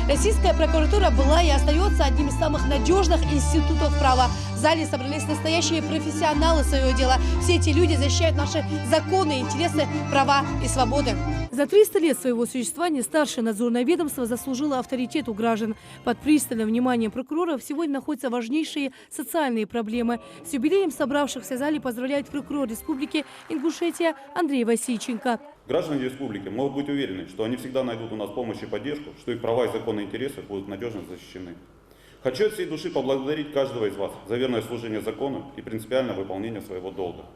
Российская прокуратура была и остается одним из самых надежных институтов права. В зале собрались настоящие профессионалы своего дела. Все эти люди защищают наши законы, интересы, права и свободы. За 300 лет своего существования старшее надзорное ведомство заслужило авторитет у граждан. Под пристальным вниманием прокуроров сегодня находятся важнейшие социальные проблемы. С юбилеем собравшихся в зале поздравляет прокурор Республики Ингушетия Андрей Васильченко. Граждане республики могут быть уверены, что они всегда найдут у нас помощь и поддержку, что их права и законные интересы будут надежно защищены. Хочу от всей души поблагодарить каждого из вас за верное служение закону и принципиальное выполнение своего долга.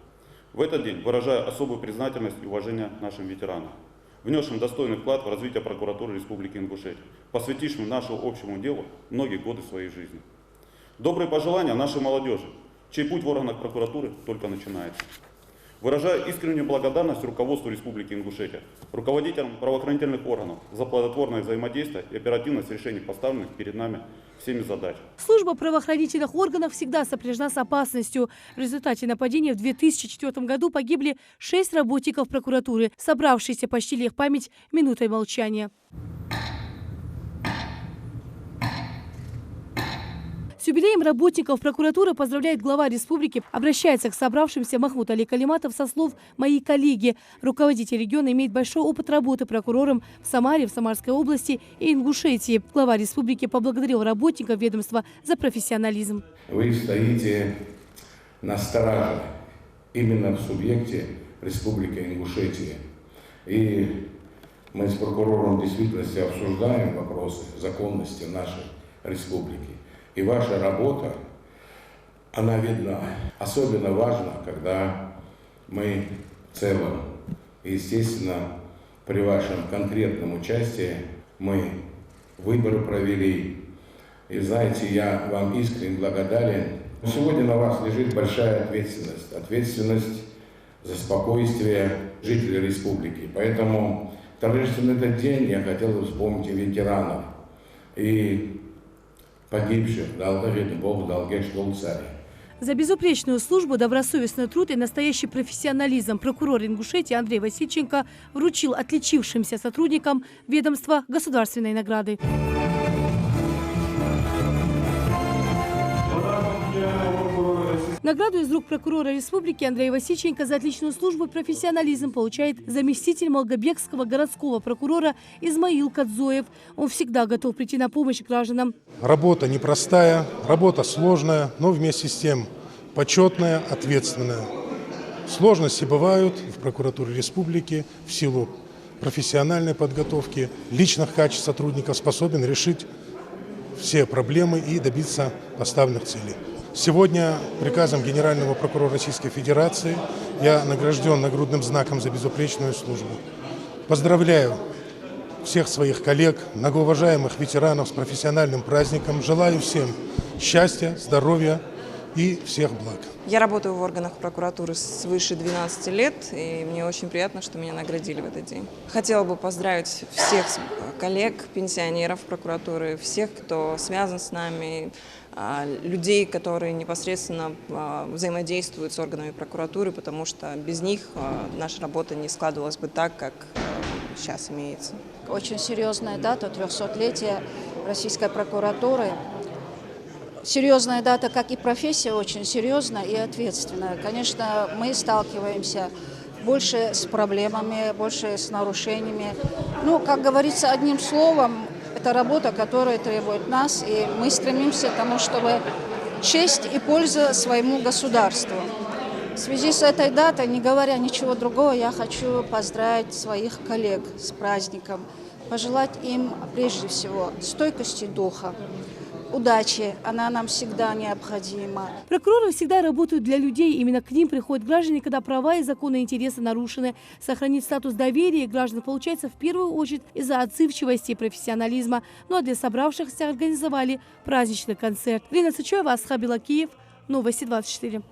В этот день выражаю особую признательность и уважение нашим ветеранам, внесшим достойный вклад в развитие прокуратуры Республики Ингушетия, посвятившим нашему общему делу многие годы своей жизни. Добрые пожелания нашей молодежи, чей путь в органах прокуратуры только начинается. Выражаю искреннюю благодарность руководству Республики Ингушетия, руководителям правоохранительных органов за плодотворное взаимодействие и оперативность решений поставленных перед нами всеми задач. Служба правоохранительных органов всегда сопряжена с опасностью. В результате нападения в 2004 году погибли 6 работников прокуратуры. Собравшиеся почтили их память минутой молчания. С юбилеем работников прокуратуры поздравляет глава республики. Обращается к собравшимся Махмуд Али Калиматов со слов «мои коллеги». Руководитель региона имеет большой опыт работы прокурором в Самаре, в Самарской области и Ингушетии. Глава республики поблагодарил работников ведомства за профессионализм. Вы стоите на страже именно в субъекте Республики Ингушетия. И мы с прокурором в действительности обсуждаем вопросы законности нашей республики. И ваша работа, она видна. Особенно важно, когда мы в целом, естественно, при вашем конкретном участии, мы выборы провели. И знаете, я вам искренне благодарен. Сегодня на вас лежит большая ответственность. Ответственность за спокойствие жителей республики. Поэтому торжественно этот день я хотел бы вспомнить и ветеранов. И погибших, дал Бог, долгих школ царя. За безупречную службу, добросовестный труд и настоящий профессионализм прокурор Ингушетии Андрей Васильченко вручил отличившимся сотрудникам ведомства государственной награды. Награду из рук прокурора республики Андрея Васильченко за отличную службу и профессионализм получает заместитель Малгобекского городского прокурора Измаил Кадзоев. Он всегда готов прийти на помощь гражданам. Работа непростая, работа сложная, но вместе с тем почетная, ответственная. Сложности бывают в прокуратуре республики в силу профессиональной подготовки, личных качеств сотрудников, способен решить все проблемы и добиться поставленных целей. Сегодня приказом Генерального прокурора Российской Федерации я награжден нагрудным знаком за безупречную службу. Поздравляю всех своих коллег, многоуважаемых ветеранов с профессиональным праздником. Желаю всем счастья, здоровья и всех благ. Я работаю в органах прокуратуры свыше 12 лет, и мне очень приятно, что меня наградили в этот день. Хотела бы поздравить всех коллег, пенсионеров прокуратуры, всех, кто связан с нами, людей, которые непосредственно взаимодействуют с органами прокуратуры, потому что без них наша работа не складывалась бы так, как сейчас имеется. Очень серьезная дата, 300-летие российской прокуратуры. Серьезная дата, как и профессия, очень серьезная и ответственная. Конечно, мы сталкиваемся больше с проблемами, больше с нарушениями. Ну, как говорится, одним словом, это работа, которая требует нас, и мы стремимся к тому, чтобы честь и польза своему государству. В связи с этой датой, не говоря ничего другого, я хочу поздравить своих коллег с праздником, пожелать им прежде всего стойкости духа, удачи, она нам всегда необходима. Прокуроры всегда работают для людей. Именно к ним приходят граждане, когда права и законы и интересы нарушены. Сохранить статус доверия граждан получается в первую очередь из-за отзывчивости и профессионализма. Ну а для собравшихся организовали праздничный концерт. Лена Сычева, Асхаб Белакиев, Новости 24.